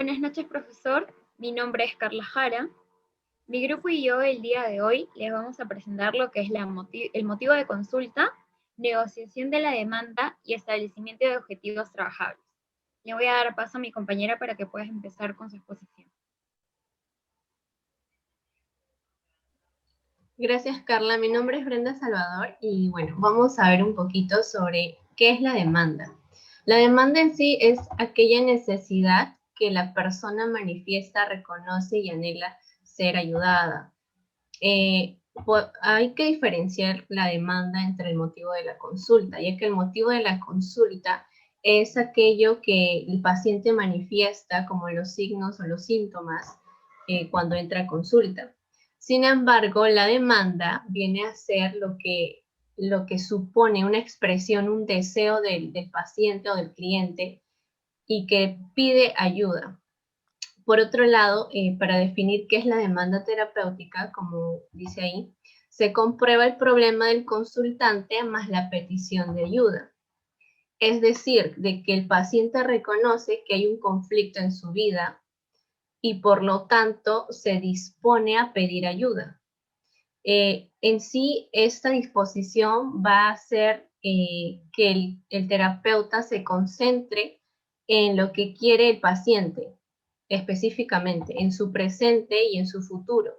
Buenas noches, profesor. Mi nombre es Carla Jara. Mi grupo y yo el día de hoy les vamos a presentar lo que es el motivo de consulta, negociación de la demanda y establecimiento de objetivos trabajables. Le voy a dar paso a mi compañera para que pueda empezar con su exposición. Gracias, Carla. Mi nombre es Brenda Salvador y bueno, vamos a ver un poquito sobre qué es la demanda. La demanda en sí es aquella necesidad que la persona manifiesta, reconoce y anhela ser ayudada. Hay que diferenciar la demanda entre el motivo de la consulta, ya que el motivo de la consulta es aquello que el paciente manifiesta como los signos o los síntomas cuando entra a consulta. Sin embargo, la demanda viene a ser lo que supone una expresión, un deseo del paciente o del cliente y que pide ayuda. Por otro lado, para definir qué es la demanda terapéutica, como dice ahí, se comprueba el problema del consultante más la petición de ayuda. Es decir, de que el paciente reconoce que hay un conflicto en su vida y por lo tanto se dispone a pedir ayuda. En sí, esta disposición va a hacer que el terapeuta se concentre en lo que quiere el paciente, específicamente, en su presente y en su futuro.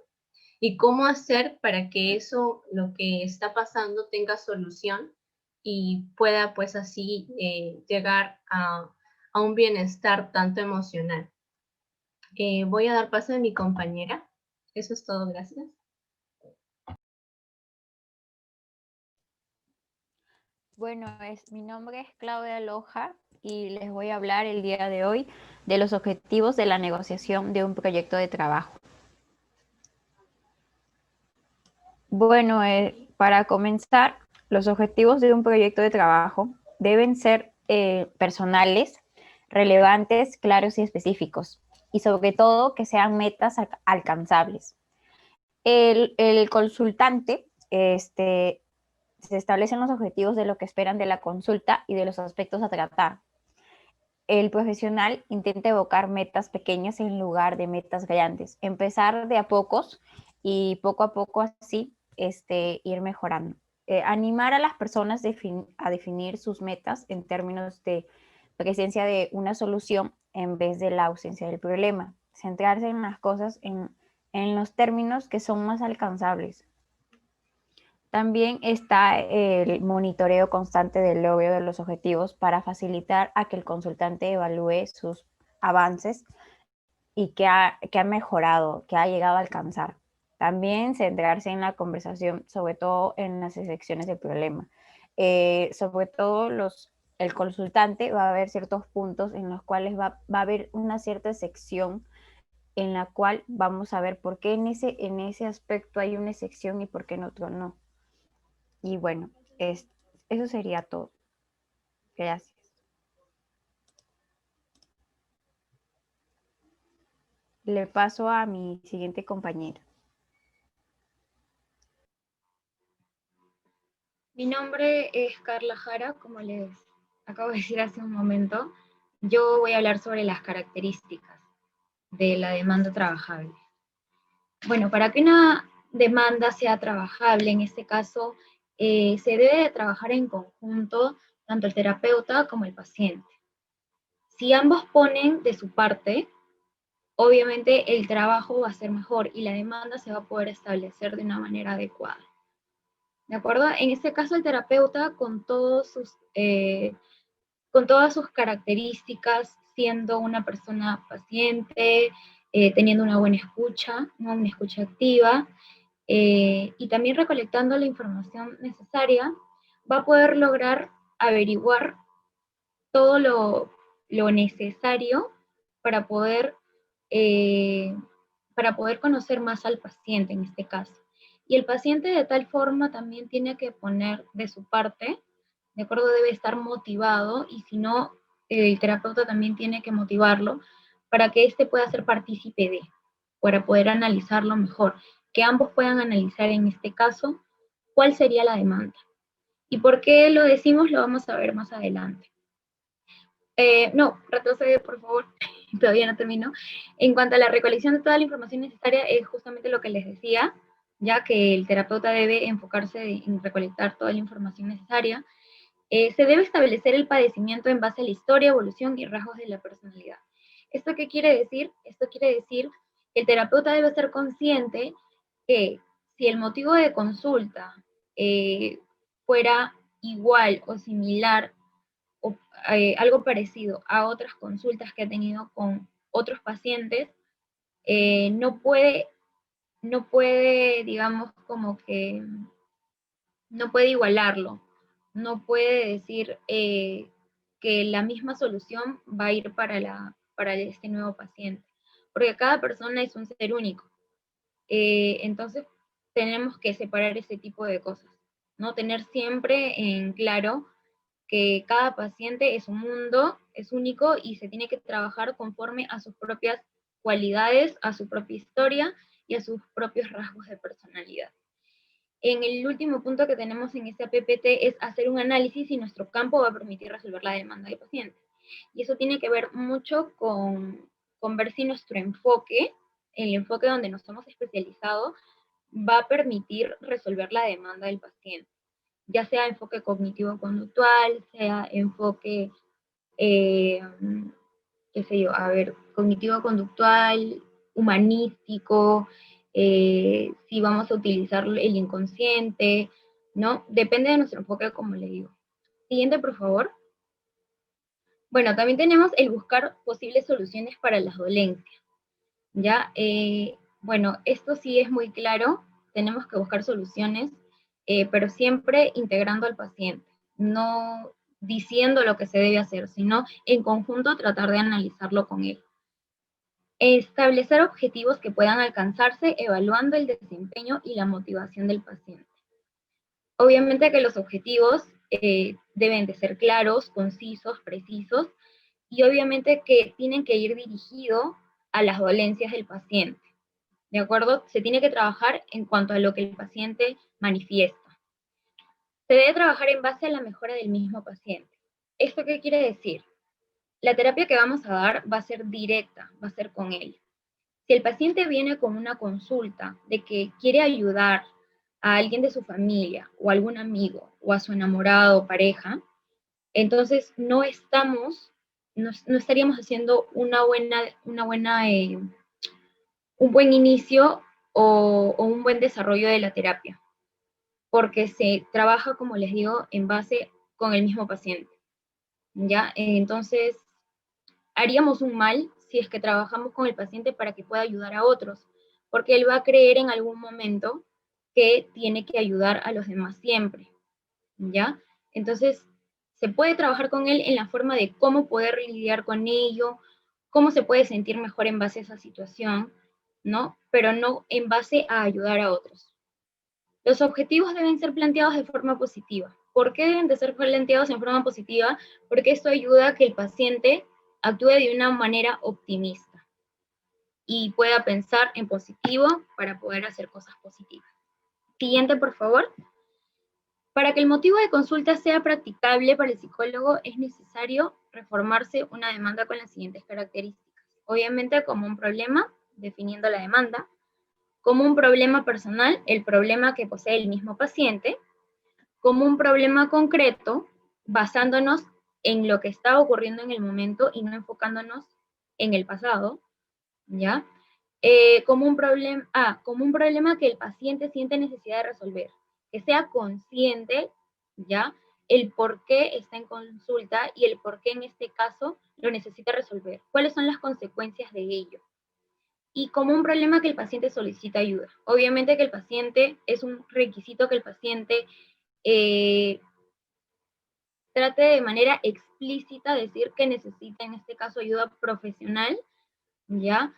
Y cómo hacer para que eso, lo que está pasando, tenga solución y pueda pues así llegar a un bienestar tanto emocional. Voy a dar paso a mi compañera. Eso es todo, gracias. Bueno, mi nombre es Claudia Loja y les voy a hablar el día de hoy de los objetivos de la negociación de un proyecto de trabajo. Bueno, para comenzar, los objetivos de un proyecto de trabajo deben ser personales, relevantes, claros y específicos, y sobre todo que sean metas alcanzables. El consultante se establecen los objetivos de lo que esperan de la consulta y de los aspectos a tratar. El profesional intenta evocar metas pequeñas en lugar de metas grandes. Empezar de a pocos y poco a poco así ir mejorando. Animar a las personas a definir sus metas en términos de presencia de una solución en vez de la ausencia del problema. Centrarse en las cosas en los términos que son más alcanzables. También está el monitoreo constante del logro de los objetivos para facilitar a que el consultante evalúe sus avances y que ha mejorado, que ha llegado a alcanzar. También centrarse en la conversación, sobre todo en las secciones del problema. Sobre todo el consultante va a haber ciertos puntos en los cuales va a haber una cierta sección en la cual vamos a ver por qué en ese aspecto hay una sección y por qué en otro no. Y bueno, eso sería todo. Gracias. Le paso a mi siguiente compañera. Mi nombre es Carla Jara, como les acabo de decir hace un momento. Yo voy a hablar sobre las características de la demanda trabajable. Bueno, para que una demanda sea trabajable, en este caso, se debe de trabajar en conjunto tanto el terapeuta como el paciente. Si ambos ponen de su parte, obviamente el trabajo va a ser mejor y la demanda se va a poder establecer de una manera adecuada. ¿De acuerdo? En este caso, el terapeuta, con todas sus características, siendo una persona paciente, teniendo una buena escucha, ¿no? Una escucha activa, y también recolectando la información necesaria, va a poder lograr averiguar todo lo necesario para poder, eh, para poder conocer más al paciente en este caso. Y el paciente de tal forma también tiene que poner de su parte, de acuerdo, debe estar motivado y si no, el terapeuta también tiene que motivarlo para que éste pueda ser partícipe de, para poder analizarlo mejor, que ambos puedan analizar en este caso cuál sería la demanda. ¿Y por qué lo decimos? Lo vamos a ver más adelante. No, retrocede, por favor. todavía no termino. En cuanto a la recolección de toda la información necesaria, es justamente lo que les decía, ya que el terapeuta debe enfocarse en recolectar toda la información necesaria. Se debe establecer el padecimiento en base a la historia, evolución y rasgos de la personalidad. ¿Esto qué quiere decir? Esto quiere decir que el terapeuta debe ser consciente que si el motivo de consulta fuera igual o similar o algo parecido a otras consultas que ha tenido con otros pacientes, no puede, digamos, como que, no puede igualarlo, no puede decir que la misma solución va a ir para este nuevo paciente, porque cada persona es un ser único. Entonces, tenemos que separar ese tipo de cosas, ¿no? Tener siempre en claro que cada paciente es un mundo, es único y se tiene que trabajar conforme a sus propias cualidades, a su propia historia y a sus propios rasgos de personalidad. En el último punto que tenemos en este PPT es hacer un análisis si nuestro campo va a permitir resolver la demanda del paciente. Y eso tiene que ver mucho con ver si nuestro enfoque, el enfoque donde nos hemos especializado, va a permitir resolver la demanda del paciente. Ya sea enfoque cognitivo-conductual, sea enfoque, qué sé yo, cognitivo-conductual, humanístico, si vamos a utilizar el inconsciente, ¿no? Depende de nuestro enfoque, como le digo. Siguiente, por favor. Bueno, también tenemos el buscar posibles soluciones para las dolencias, ¿ya? Bueno, esto sí es muy claro, tenemos que buscar soluciones, pero siempre integrando al paciente, no diciendo lo que se debe hacer, sino en conjunto tratar de analizarlo con él. Establecer objetivos que puedan alcanzarse evaluando el desempeño y la motivación del paciente. Obviamente que los objetivos deben de ser claros, concisos, precisos, y obviamente que tienen que ir dirigidos a las dolencias del paciente. ¿De acuerdo? Se tiene que trabajar en cuanto a lo que el paciente manifiesta. Se debe trabajar en base a la mejora del mismo paciente. ¿Esto qué quiere decir? La terapia que vamos a dar va a ser directa, va a ser con él. Si el paciente viene con una consulta de que quiere ayudar a alguien de su familia o a algún amigo o a su enamorado o pareja, entonces no estaríamos haciendo un buen inicio o un buen desarrollo de la terapia, porque se trabaja, como les digo, en base con el mismo paciente, ¿ya? Entonces, haríamos un mal si es que trabajamos con el paciente para que pueda ayudar a otros, porque él va a creer en algún momento que tiene que ayudar a los demás siempre, ¿ya? Entonces, se puede trabajar con él en la forma de cómo poder lidiar con ello, cómo se puede sentir mejor en base a esa situación, ¿no? Pero no en base a ayudar a otros. Los objetivos deben ser planteados de forma positiva. ¿Por qué deben de ser planteados en forma positiva? Porque esto ayuda a que el paciente actúe de una manera optimista y pueda pensar en positivo para poder hacer cosas positivas. Siguiente, por favor. Para que el motivo de consulta sea practicable para el psicólogo, es necesario reformarse una demanda con las siguientes características. Obviamente, como un problema, definiendo la demanda; como un problema personal, el problema que posee el mismo paciente; como un problema concreto, basándonos en lo que está ocurriendo en el momento y no enfocándonos en el pasado, ¿ya? Como un problema que el paciente siente necesidad de resolver, que sea consciente, ¿ya?, el por qué está en consulta y el por qué en este caso lo necesita resolver, cuáles son las consecuencias de ello. Y como un problema que el paciente solicita ayuda. Obviamente que el paciente, es un requisito que el paciente trate de manera explícita decir que necesita en este caso ayuda profesional, ¿ya?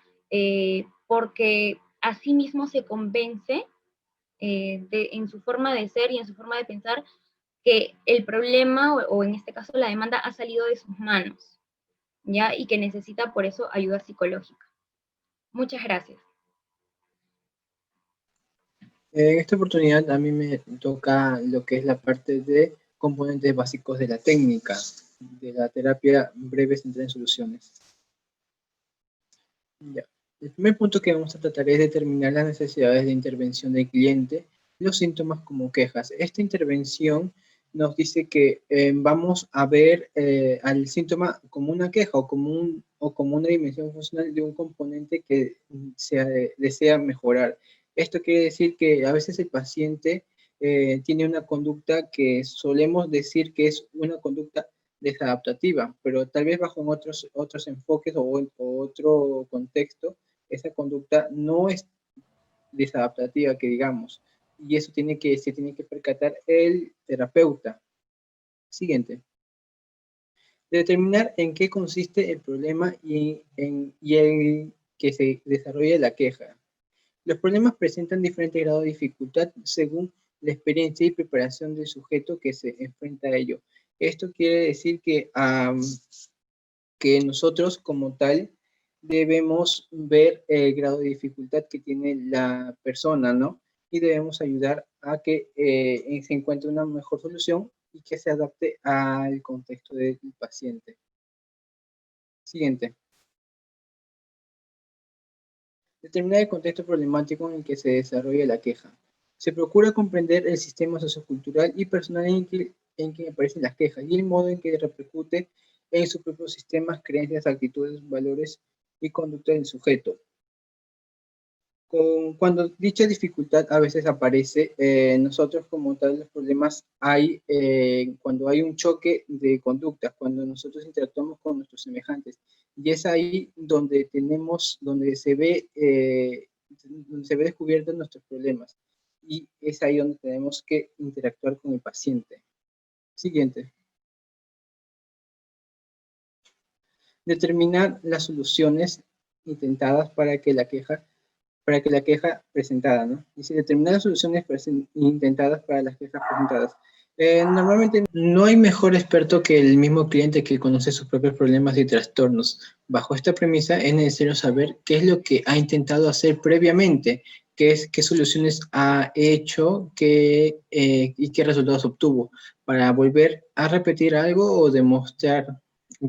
Porque así mismo se convence en su forma de ser y en su forma de pensar que el problema o en este caso la demanda ha salido de sus manos, ¿ya? Y que necesita por eso ayuda psicológica. Muchas gracias. En esta oportunidad a mí me toca lo que es la parte de componentes básicos de la técnica, de la terapia breve centrada en soluciones. Ya. El primer punto que vamos a tratar es determinar las necesidades de intervención del cliente, los síntomas como quejas. Esta intervención nos dice que vamos a ver al síntoma como una queja o como una dimensión funcional de un componente que desea mejorar. Esto quiere decir que a veces el paciente tiene una conducta que solemos decir que es una conducta desadaptativa, pero tal vez bajo otros enfoques o otro contexto, esa conducta no es desadaptativa, que digamos, y eso se tiene que percatar el terapeuta. Siguiente. Determinar en qué consiste el problema y el que se desarrolla la queja. Los problemas presentan diferentes grados de dificultad según la experiencia y preparación del sujeto que se enfrenta a ello. Esto quiere decir que nosotros como tal debemos ver el grado de dificultad que tiene la persona, ¿no? Y debemos ayudar a que se encuentre una mejor solución y que se adapte al contexto del paciente. Siguiente. Determinar el contexto problemático en el que se desarrolla la queja. Se procura comprender el sistema sociocultural y personal en que aparecen las quejas y el modo en que repercute en sus propios sistemas, creencias, actitudes, valores y conducta del sujeto. Cuando dicha dificultad a veces aparece, nosotros como tal los problemas hay cuando hay un choque de conductas, cuando nosotros interactuamos con nuestros semejantes. Y es ahí donde se ve descubiertos nuestros problemas. Y es ahí donde tenemos que interactuar con el paciente. Siguiente. Determinar las soluciones intentadas para que la queja presentada, ¿no? Dice, determinar las soluciones intentadas para las quejas presentadas. Normalmente no hay mejor experto que el mismo cliente que conoce sus propios problemas y trastornos. Bajo esta premisa es necesario saber qué es lo que ha intentado hacer previamente, qué soluciones ha hecho y qué resultados obtuvo, para volver a repetir algo o demostrar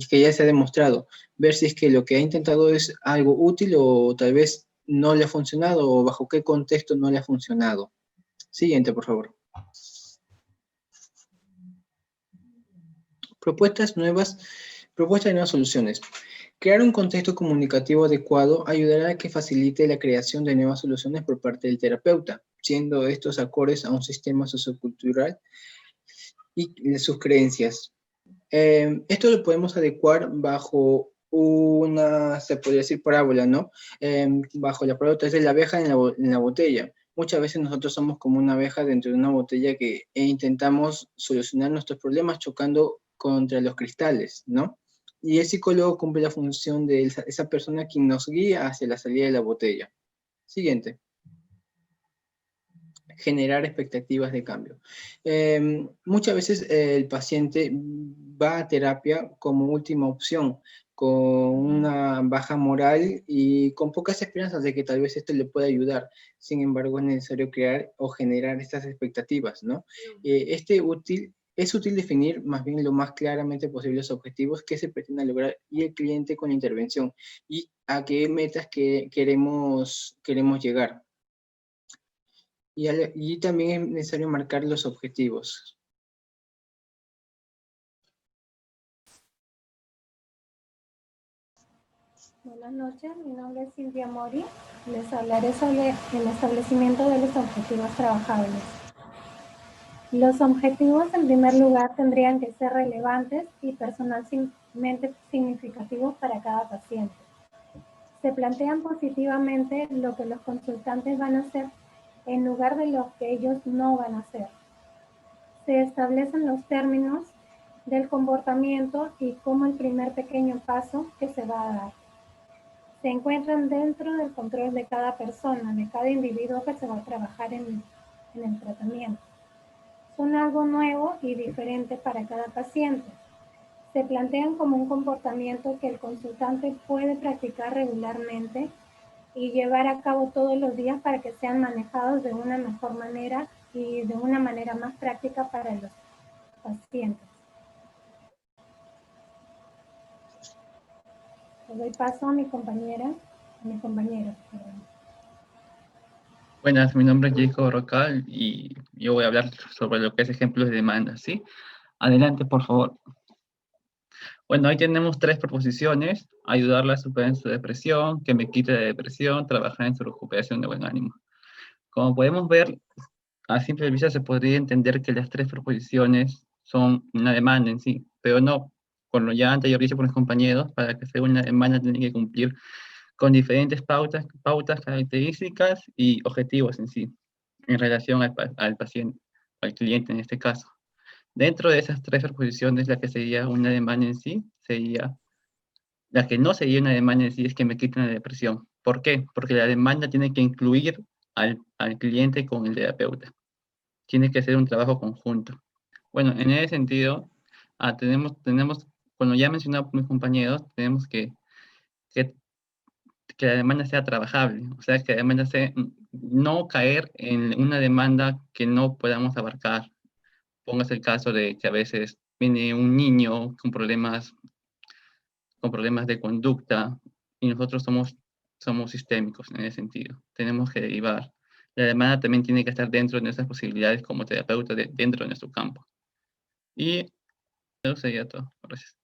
que ya se ha demostrado, ver si es que lo que ha intentado es algo útil o tal vez no le ha funcionado o bajo qué contexto no le ha funcionado. Siguiente, por favor. Propuestas de nuevas soluciones. Crear un contexto comunicativo adecuado ayudará a que facilite la creación de nuevas soluciones por parte del terapeuta, siendo estos acordes a un sistema sociocultural y sus creencias. Esto lo podemos adecuar bajo se podría decir parábola, ¿no? Bajo la parábola de la abeja en la botella. Muchas veces nosotros somos como una abeja dentro de una botella e intentamos solucionar nuestros problemas chocando contra los cristales, ¿no? Y el psicólogo cumple la función de esa persona quien nos guía hacia la salida de la botella. Siguiente. Generar expectativas de cambio. Muchas veces el paciente va a terapia como última opción, con una baja moral y con pocas esperanzas de que tal vez esto le pueda ayudar. Sin embargo, es necesario crear o generar estas expectativas, ¿no? Es útil definir más bien lo más claramente posible los objetivos que se pretenden lograr y el cliente con la intervención y a qué metas queremos llegar. Y también es necesario marcar los objetivos. Buenas noches, mi nombre es Silvia Mori. Les hablaré sobre el establecimiento de los objetivos trabajables. Los objetivos, en primer lugar, tendrían que ser relevantes y personalmente significativos para cada paciente. Se plantean positivamente lo que los consultantes van a hacer en lugar de lo que ellos no van a hacer. Se establecen los términos del comportamiento y como el primer pequeño paso que se va a dar. Se encuentran dentro del control de cada persona, de cada individuo que se va a trabajar en el tratamiento. Son algo nuevo y diferente para cada paciente. Se plantean como un comportamiento que el consultante puede practicar regularmente y llevar a cabo todos los días para que sean manejados de una mejor manera y de una manera más práctica para los pacientes. Le doy paso a mi compañera. mi compañero. Perdón. Buenas, mi nombre es Jacob Rocal y yo voy a hablar sobre lo que es ejemplos de demanda, ¿sí? Adelante, por favor. Bueno, ahí tenemos 3 proposiciones: ayudarla a superar su depresión, que me quite la depresión, trabajar en su recuperación de buen ánimo. Como podemos ver, a simple vista se podría entender que las 3 proposiciones son una demanda en sí, pero no. Con lo ya anterior dicho por mis compañeros, para que sea una demanda tiene que cumplir con diferentes pautas, características y objetivos en sí, en relación al paciente, al cliente en este caso. Dentro de esas 3 proposiciones, la que sería una demanda en sí, sería, la que no sería una demanda en sí es que me quiten la depresión. ¿Por qué? Porque la demanda tiene que incluir al cliente con el terapeuta. Tiene que ser un trabajo conjunto. Bueno, en ese sentido, tenemos, como ya mencionado por mis compañeros, tenemos que que la demanda sea trabajable, o sea, que la demanda sea, no caer en una demanda que no podamos abarcar. Póngase el caso de que a veces viene un niño con problemas de conducta y nosotros somos sistémicos en ese sentido. Tenemos que derivar. La demanda también tiene que estar dentro de nuestras posibilidades como terapeuta dentro de nuestro campo. Y eso sería todo. Gracias.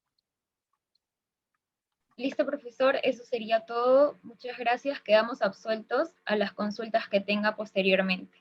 Listo, profesor, eso sería todo. Muchas gracias. Quedamos absueltos a las consultas que tenga posteriormente.